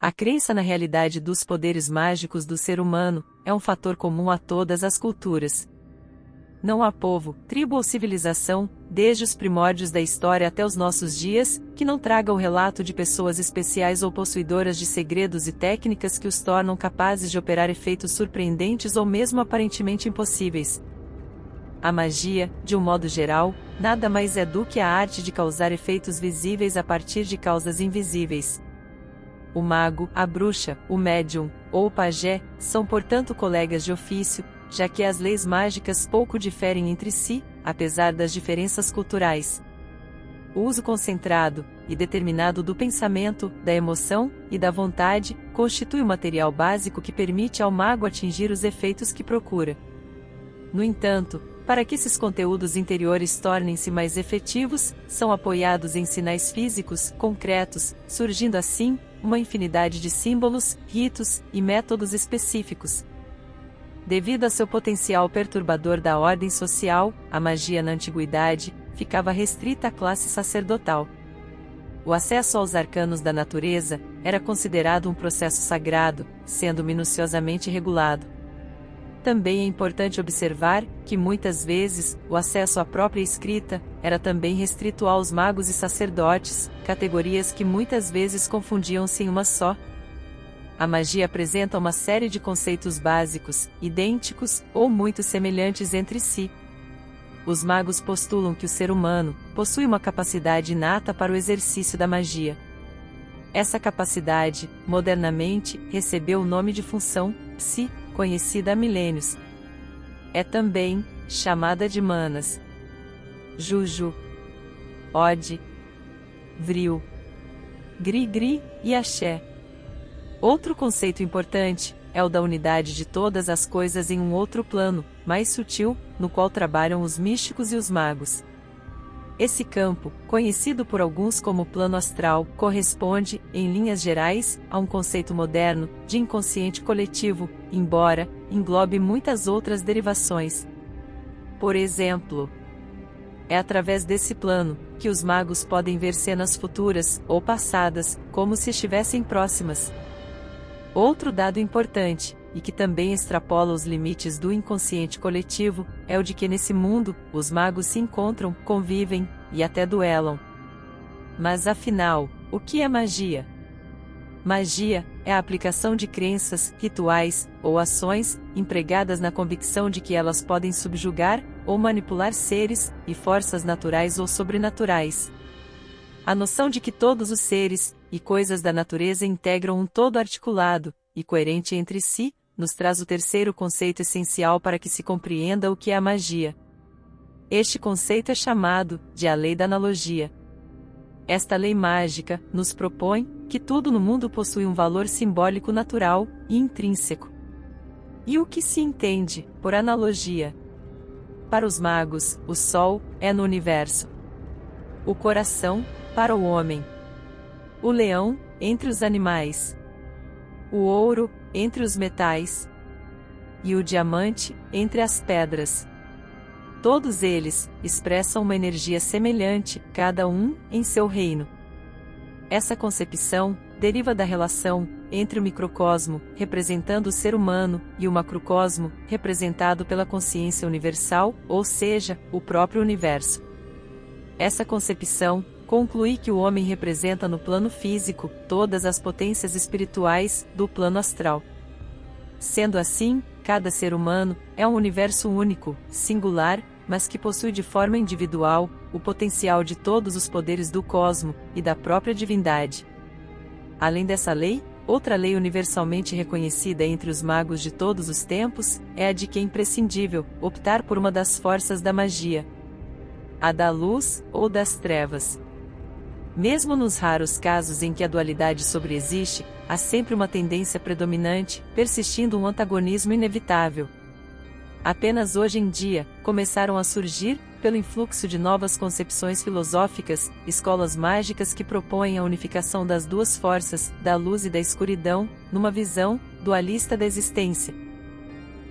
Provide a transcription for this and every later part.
A crença na realidade dos poderes mágicos do ser humano é um fator comum a todas as culturas. Não há povo, tribo ou civilização, desde os primórdios da história até os nossos dias, que não traga o relato de pessoas especiais ou possuidoras de segredos e técnicas que os tornam capazes de operar efeitos surpreendentes ou mesmo aparentemente impossíveis. A magia, de um modo geral, nada mais é do que a arte de causar efeitos visíveis a partir de causas invisíveis. O mago, a bruxa, o médium, ou o pajé, são portanto colegas de ofício, já que as leis mágicas pouco diferem entre si, apesar das diferenças culturais. O uso concentrado e determinado do pensamento, da emoção e da vontade constitui o material básico que permite ao mago atingir os efeitos que procura. No entanto, para que esses conteúdos interiores tornem-se mais efetivos, são apoiados em sinais físicos, concretos, surgindo assim uma infinidade de símbolos, ritos e métodos específicos. Devido a seu potencial perturbador da ordem social, a magia na antiguidade ficava restrita à classe sacerdotal. O acesso aos arcanos da natureza era considerado um processo sagrado, sendo minuciosamente regulado. Também é importante observar que muitas vezes o acesso à própria escrita era também restrito aos magos e sacerdotes, categorias que muitas vezes confundiam-se em uma só. A magia apresenta uma série de conceitos básicos, idênticos ou muito semelhantes entre si. Os magos postulam que o ser humano possui uma capacidade inata para o exercício da magia. Essa capacidade, modernamente, recebeu o nome de função psi, conhecida há milênios. É também chamada de manas, juju, ode, vril, gri-gri e axé. Outro conceito importante é o da unidade de todas as coisas em um outro plano, mais sutil, no qual trabalham os místicos e os magos. Esse campo, conhecido por alguns como plano astral, corresponde, em linhas gerais, a um conceito moderno de inconsciente coletivo, embora englobe muitas outras derivações. Por exemplo, é através desse plano que os magos podem ver cenas futuras ou passadas, como se estivessem próximas. Outro dado importante, e que também extrapola os limites do inconsciente coletivo, é o de que nesse mundo, os magos se encontram, convivem, e até duelam. Mas afinal, o que é magia? Magia é a aplicação de crenças, rituais, ou ações, empregadas na convicção de que elas podem subjugar, ou manipular seres, e forças naturais ou sobrenaturais. A noção de que todos os seres, e coisas da natureza integram um todo articulado, e coerente entre si, nos traz o terceiro conceito essencial para que se compreenda o que é a magia. Este conceito é chamado de a lei da analogia. Esta lei mágica nos propõe que tudo no mundo possui um valor simbólico natural e intrínseco. E o que se entende por analogia? Para os magos, o sol é no universo. O coração, para o homem. O leão, entre os animais. O ouro, entre os metais. E o diamante, entre as pedras. Todos eles expressam uma energia semelhante, cada um em seu reino. Essa concepção deriva da relação entre o microcosmo, representando o ser humano, e o macrocosmo, representado pela consciência universal, ou seja, o próprio universo. Essa concepção conclui que o homem representa no plano físico todas as potências espirituais do plano astral. Sendo assim, cada ser humano é um universo único, singular, mas que possui de forma individual o potencial de todos os poderes do cosmo e da própria divindade. Além dessa lei, outra lei universalmente reconhecida entre os magos de todos os tempos é a de que é imprescindível optar por uma das forças da magia: a da luz ou das trevas. Mesmo nos raros casos em que a dualidade sobreexiste, há sempre uma tendência predominante, persistindo um antagonismo inevitável. Apenas hoje em dia, começaram a surgir, pelo influxo de novas concepções filosóficas, escolas mágicas que propõem a unificação das duas forças, da luz e da escuridão, numa visão dualista da existência.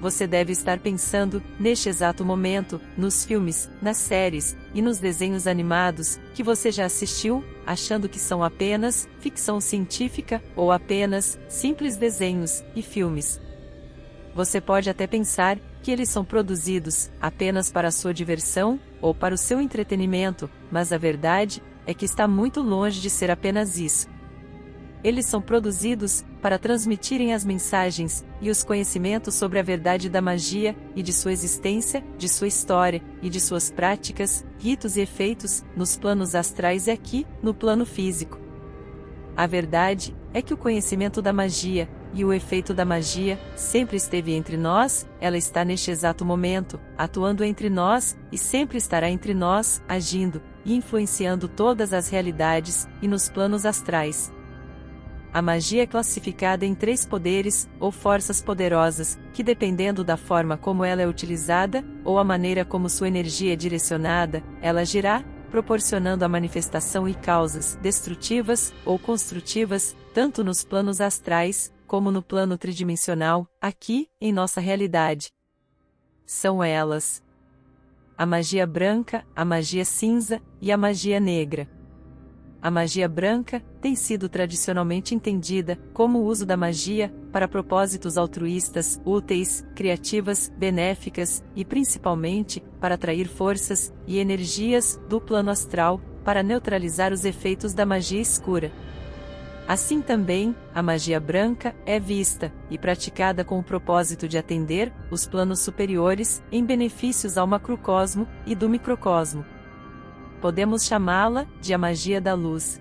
você deve estar pensando, neste exato momento, nos filmes, nas séries e nos desenhos animados que você já assistiu, achando que são apenas ficção científica ou apenas simples desenhos e filmes. Você pode até pensar que eles são produzidos apenas para a sua diversão ou para o seu entretenimento, mas a verdade é que está muito longe de ser apenas isso. Eles são produzidos para transmitirem as mensagens e os conhecimentos sobre a verdade da magia e de sua existência, de sua história e de suas práticas, ritos e efeitos nos planos astrais e aqui, no plano físico. A verdade é que o conhecimento da magia e o efeito da magia sempre esteve entre nós, ela está neste exato momento, atuando entre nós e sempre estará entre nós, agindo e influenciando todas as realidades e nos planos astrais. A magia é classificada em 3 poderes, ou forças poderosas, que dependendo da forma como ela é utilizada, ou a maneira como sua energia é direcionada, ela agirá, proporcionando a manifestação e causas destrutivas ou construtivas, tanto nos planos astrais, como no plano tridimensional, aqui, em nossa realidade. São elas: a magia branca, a magia cinza e a magia negra. A magia branca tem sido tradicionalmente entendida como o uso da magia para propósitos altruístas, úteis, criativas, benéficas e principalmente para atrair forças e energias do plano astral para neutralizar os efeitos da magia escura. Assim também, a magia branca é vista e praticada com o propósito de atender os planos superiores em benefícios ao macrocosmo e do microcosmo. Podemos chamá-la de a magia da luz.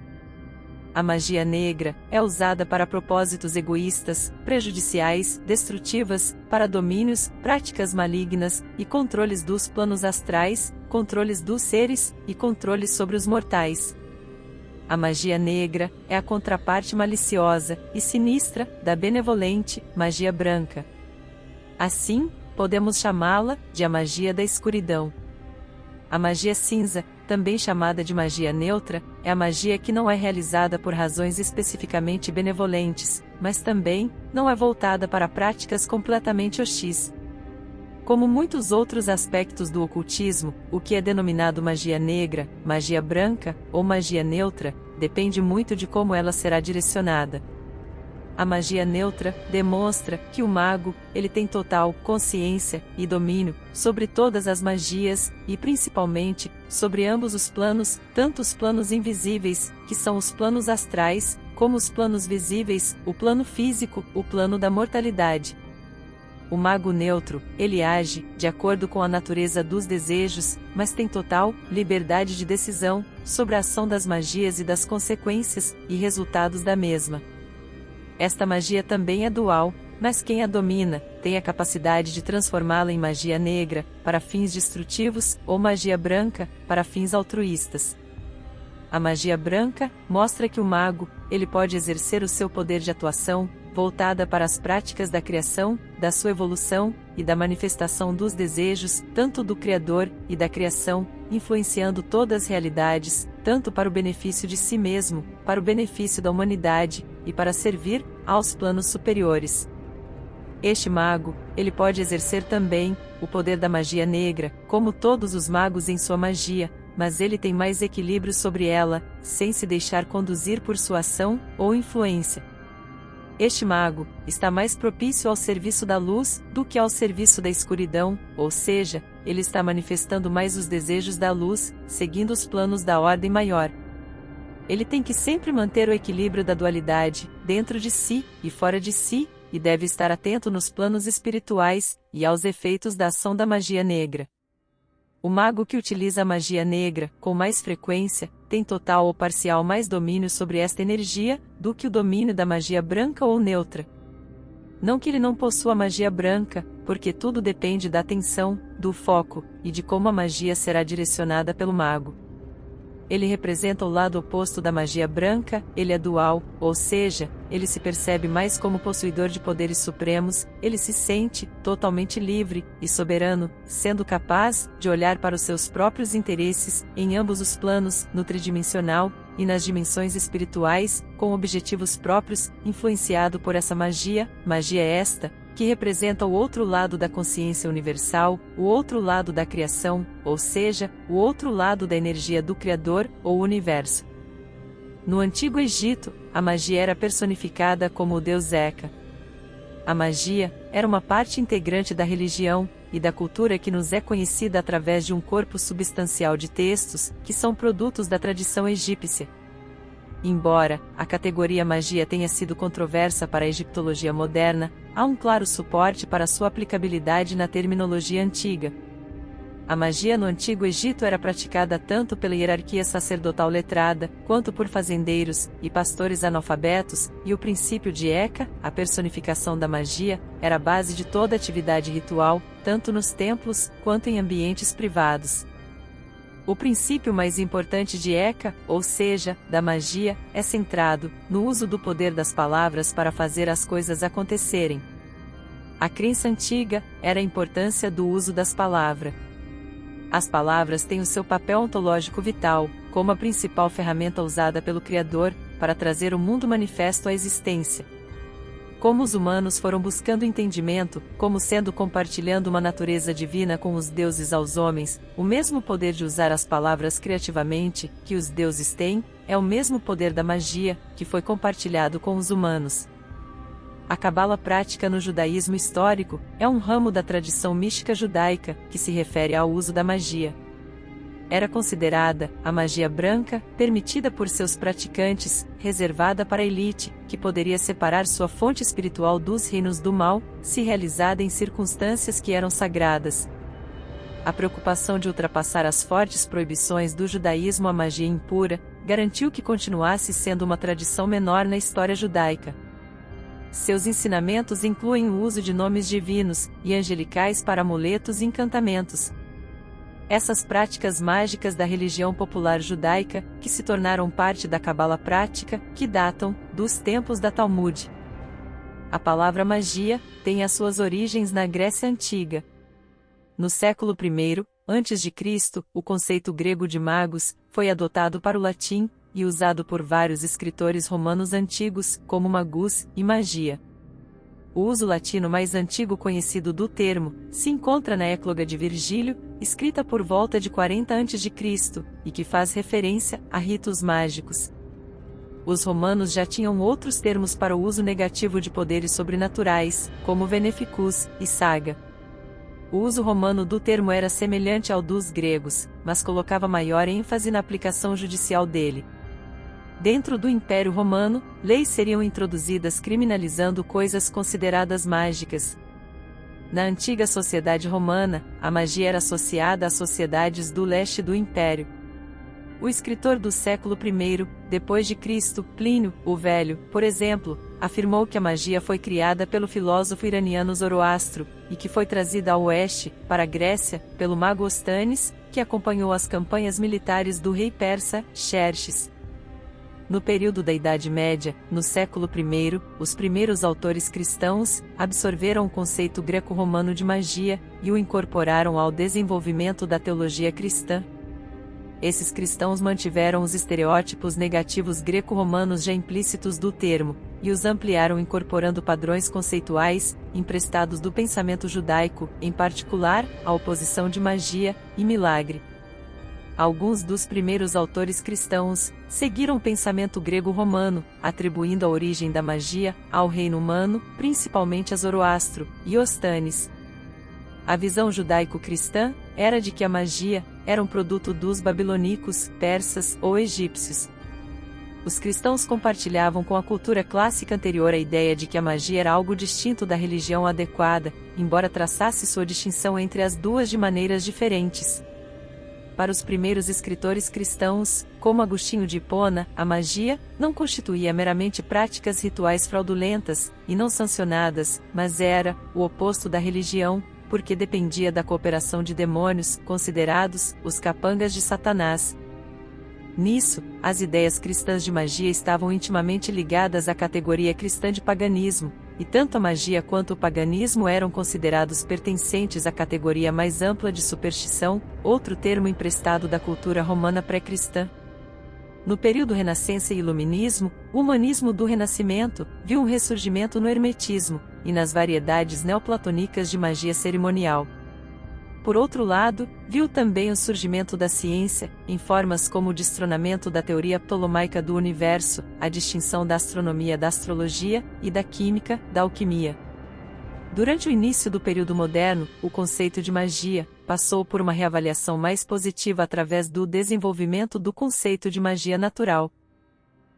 A magia negra é usada para propósitos egoístas, prejudiciais, destrutivas, para domínios, práticas malignas e controles dos planos astrais, controles dos seres e controles sobre os mortais. A magia negra é a contraparte maliciosa e sinistra da benevolente magia branca. Assim, podemos chamá-la de a magia da escuridão. A magia cinza, também chamada de magia neutra, é a magia que não é realizada por razões especificamente benevolentes, mas também não é voltada para práticas completamente hostis. Como muitos outros aspectos do ocultismo, o que é denominado magia negra, magia branca ou magia neutra, depende muito de como ela será direcionada. A magia neutra demonstra que o mago, ele tem total consciência e domínio sobre todas as magias e principalmente sobre ambos os planos, tanto os planos invisíveis, que são os planos astrais, como os planos visíveis, o plano físico, o plano da mortalidade. O mago neutro, ele age de acordo com a natureza dos desejos, mas tem total liberdade de decisão sobre a ação das magias e das consequências e resultados da mesma. Esta magia também é dual, mas quem a domina tem a capacidade de transformá-la em magia negra, para fins destrutivos, ou magia branca, para fins altruístas. A magia branca mostra que o mago, ele pode exercer o seu poder de atuação, voltada para as práticas da criação, da sua evolução, e da manifestação dos desejos, tanto do Criador e da criação, influenciando todas as realidades, tanto para o benefício de si mesmo, para o benefício da humanidade, e para servir aos planos superiores. Este mago, ele pode exercer também o poder da magia negra, como todos os magos em sua magia, mas ele tem mais equilíbrio sobre ela, sem se deixar conduzir por sua ação ou influência. Este mago está mais propício ao serviço da luz do que ao serviço da escuridão, ou seja, ele está manifestando mais os desejos da luz, seguindo os planos da ordem maior. Ele tem que sempre manter o equilíbrio da dualidade, dentro de si e fora de si, e deve estar atento nos planos espirituais e aos efeitos da ação da magia negra. O mago que utiliza a magia negra, com mais frequência, tem total ou parcial mais domínio sobre esta energia, do que o domínio da magia branca ou neutra. Não que ele não possua magia branca, porque tudo depende da atenção, do foco, e de como a magia será direcionada pelo mago. Ele representa o lado oposto da magia branca, ele é dual, ou seja, ele se percebe mais como possuidor de poderes supremos, ele se sente totalmente livre e soberano, sendo capaz de olhar para os seus próprios interesses, em ambos os planos, no tridimensional e nas dimensões espirituais, com objetivos próprios, influenciado por essa magia, magia esta, que representa o outro lado da consciência universal, o outro lado da criação, ou seja, o outro lado da energia do Criador, ou universo. No Antigo Egito, a magia era personificada como o deus Heka. A magia era uma parte integrante da religião e da cultura que nos é conhecida através de um corpo substancial de textos, que são produtos da tradição egípcia. Embora a categoria magia tenha sido controversa para a egiptologia moderna, há um claro suporte para sua aplicabilidade na terminologia antiga. A magia no Antigo Egito era praticada tanto pela hierarquia sacerdotal letrada, quanto por fazendeiros e pastores analfabetos, e o princípio de Heka, a personificação da magia, era a base de toda atividade ritual, tanto nos templos quanto em ambientes privados. O princípio mais importante de Heka, ou seja, da magia, é centrado no uso do poder das palavras para fazer as coisas acontecerem. A crença antiga era a importância do uso das palavras. As palavras têm o seu papel ontológico vital, como a principal ferramenta usada pelo Criador, para trazer o mundo manifesto à existência. Como os humanos foram buscando entendimento, como sendo compartilhando uma natureza divina com os deuses aos homens, o mesmo poder de usar as palavras criativamente, que os deuses têm, é o mesmo poder da magia, que foi compartilhado com os humanos. A cabala prática no judaísmo histórico é um ramo da tradição mística judaica, que se refere ao uso da magia. Era considerada a magia branca, permitida por seus praticantes, reservada para a elite, que poderia separar sua fonte espiritual dos reinos do mal, se realizada em circunstâncias que eram sagradas. A preocupação de ultrapassar as fortes proibições do judaísmo à magia impura, garantiu que continuasse sendo uma tradição menor na história judaica. Seus ensinamentos incluem o uso de nomes divinos e angelicais para amuletos e encantamentos. Essas práticas mágicas da religião popular judaica, que se tornaram parte da cabala prática, que datam dos tempos da Talmud. A palavra magia tem as suas origens na Grécia Antiga. No século I a.C., o conceito grego de magos foi adotado para o latim, e usado por vários escritores romanos antigos, como magus e magia. O uso latino mais antigo conhecido do termo se encontra na Écloga de Virgílio, escrita por volta de 40 a.C., e que faz referência a ritos mágicos. Os romanos já tinham outros termos para o uso negativo de poderes sobrenaturais, como beneficus e saga. O uso romano do termo era semelhante ao dos gregos, mas colocava maior ênfase na aplicação judicial dele. Dentro do Império Romano, leis seriam introduzidas criminalizando coisas consideradas mágicas. Na antiga sociedade romana, a magia era associada às sociedades do leste do Império. O escritor do século I depois de Cristo, Plínio, o Velho, por exemplo, afirmou que a magia foi criada pelo filósofo iraniano Zoroastro, e que foi trazida ao oeste, para a Grécia, pelo mago Ostanes, que acompanhou as campanhas militares do rei persa, Xerxes. No período da Idade Média, no século I, os primeiros autores cristãos absorveram o conceito greco-romano de magia e o incorporaram ao desenvolvimento da teologia cristã. Esses cristãos mantiveram os estereótipos negativos greco-romanos já implícitos do termo, e os ampliaram incorporando padrões conceituais, emprestados do pensamento judaico, em particular, a oposição de magia e milagre. Alguns dos primeiros autores cristãos seguiram o pensamento grego-romano, atribuindo a origem da magia ao reino humano, principalmente a Zoroastro e Ostanes. A visão judaico-cristã era de que a magia era um produto dos babilônicos, persas ou egípcios. Os cristãos compartilhavam com a cultura clássica anterior a ideia de que a magia era algo distinto da religião adequada, embora traçasse sua distinção entre as duas de maneiras diferentes. Para os primeiros escritores cristãos, como Agostinho de Hipona, a magia não constituía meramente práticas rituais fraudulentas e não sancionadas, mas era o oposto da religião, porque dependia da cooperação de demônios, considerados os capangas de Satanás. Nisso, as ideias cristãs de magia estavam intimamente ligadas à categoria cristã de paganismo, e tanto a magia quanto o paganismo eram considerados pertencentes à categoria mais ampla de superstição, outro termo emprestado da cultura romana pré-cristã. No período Renascença e Iluminismo, o humanismo do Renascimento viu um ressurgimento no hermetismo e nas variedades neoplatônicas de magia cerimonial. Por outro lado, viu também o surgimento da ciência, em formas como o destronamento da teoria ptolomaica do universo, a distinção da astronomia da astrologia e da química da alquimia. Durante o início do período moderno, o conceito de magia passou por uma reavaliação mais positiva através do desenvolvimento do conceito de magia natural.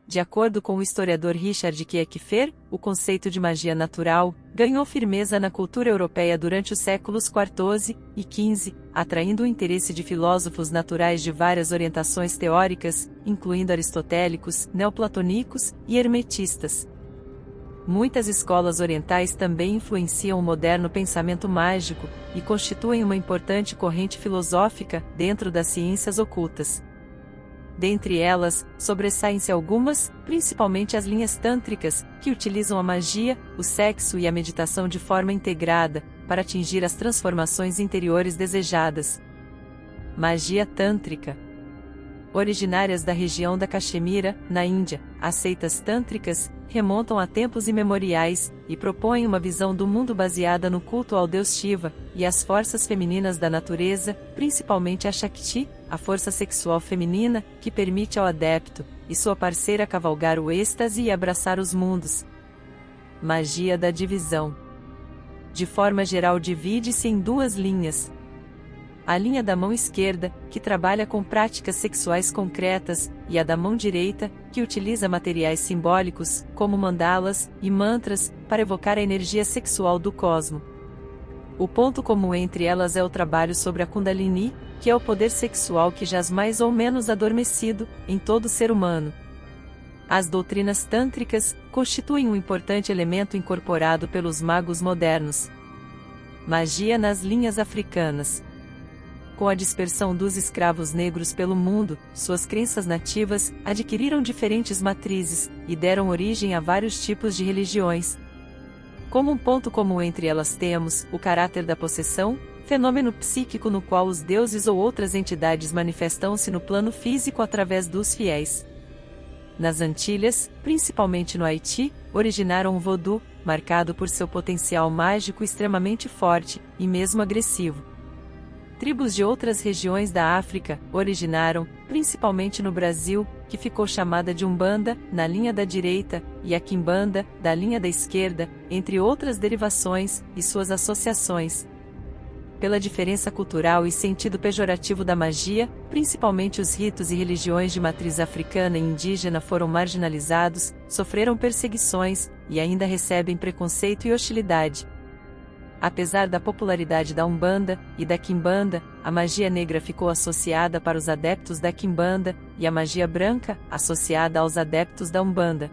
De acordo com o historiador Richard Kiekfer, o conceito de magia natural ganhou firmeza na cultura europeia durante os séculos XIV e XV, atraindo o interesse de filósofos naturais de várias orientações teóricas, incluindo aristotélicos, neoplatônicos e hermetistas. Muitas escolas orientais também influenciam o moderno pensamento mágico e constituem uma importante corrente filosófica dentro das ciências ocultas. Dentre elas, sobressaem-se algumas, principalmente as linhas tântricas, que utilizam a magia, o sexo e a meditação de forma integrada, para atingir as transformações interiores desejadas. Magia tântrica. Originárias da região da Caxemira, na Índia, as seitas tântricas remontam a tempos imemoriais e propõem uma visão do mundo baseada no culto ao deus Shiva e às forças femininas da natureza, principalmente a Shakti, a força sexual feminina, que permite ao adepto e sua parceira cavalgar o êxtase e abraçar os mundos. Magia da divisão. De forma geral, divide-se em duas linhas. A linha da mão esquerda, que trabalha com práticas sexuais concretas, e a da mão direita, que utiliza materiais simbólicos, como mandalas e mantras, para evocar a energia sexual do cosmo. O ponto comum entre elas é o trabalho sobre a Kundalini, que é o poder sexual que jaz mais ou menos adormecido em todo ser humano. As doutrinas tântricas constituem um importante elemento incorporado pelos magos modernos. Magia nas linhas africanas. Com a dispersão dos escravos negros pelo mundo, suas crenças nativas adquiriram diferentes matrizes e deram origem a vários tipos de religiões. Como um ponto comum entre elas temos o caráter da possessão, fenômeno psíquico no qual os deuses ou outras entidades manifestam-se no plano físico através dos fiéis. Nas Antilhas, principalmente no Haiti, originaram o voodoo, marcado por seu potencial mágico extremamente forte e mesmo agressivo. Tribos de outras regiões da África originaram, principalmente no Brasil, que ficou chamada de Umbanda, na linha da direita, e a Quimbanda, da linha da esquerda, entre outras derivações e suas associações. Pela diferença cultural e sentido pejorativo da magia, principalmente os ritos e religiões de matriz africana e indígena foram marginalizados, sofreram perseguições, e ainda recebem preconceito e hostilidade. Apesar da popularidade da Umbanda e da Quimbanda, a magia negra ficou associada para os adeptos da Quimbanda, e a magia branca, associada aos adeptos da Umbanda.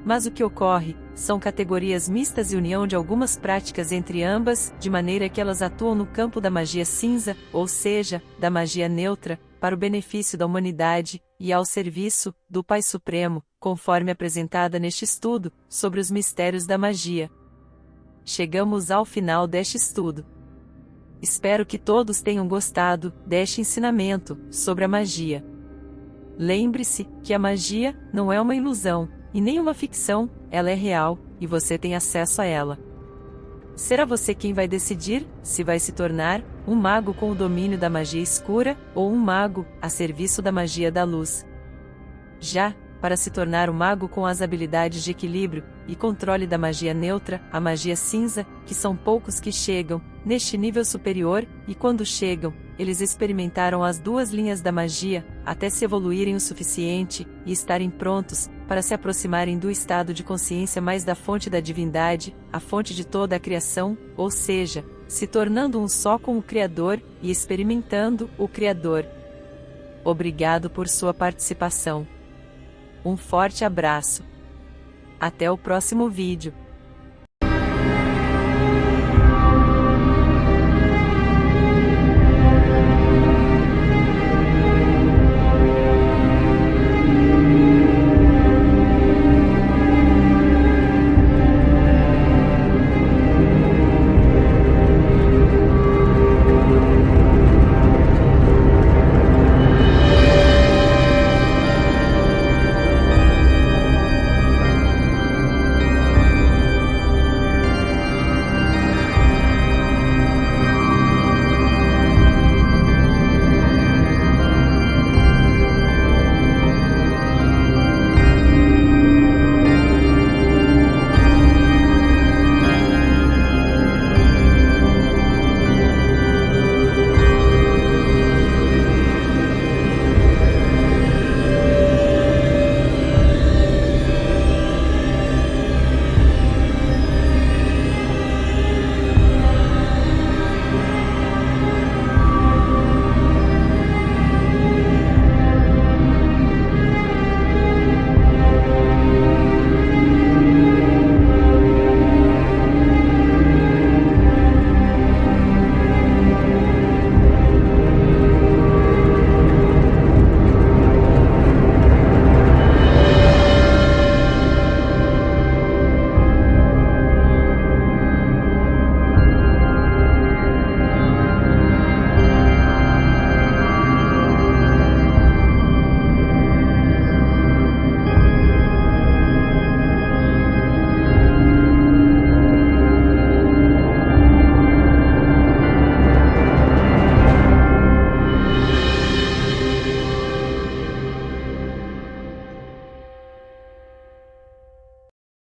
Mas o que ocorre, são categorias mistas e união de algumas práticas entre ambas, de maneira que elas atuam no campo da magia cinza, ou seja, da magia neutra, para o benefício da humanidade, e ao serviço do Pai Supremo, conforme apresentada neste estudo, sobre os mistérios da magia. Chegamos ao final deste estudo. Espero que todos tenham gostado deste ensinamento sobre a magia. Lembre-se que a magia não é uma ilusão, e nem uma ficção, ela é real, e você tem acesso a ela. Será você quem vai decidir se vai se tornar um mago com o domínio da magia escura, ou um mago a serviço da magia da luz. Já, para se tornar um mago com as habilidades de equilíbrio e controle da magia neutra, a magia cinza, que são poucos que chegam neste nível superior, e quando chegam, eles experimentaram as duas linhas da magia, até se evoluírem o suficiente e estarem prontos para se aproximarem do estado de consciência mais da fonte da divindade, a fonte de toda a criação, ou seja, se tornando um só com o Criador e experimentando o Criador. Obrigado por sua participação. Um forte abraço. Até o próximo vídeo.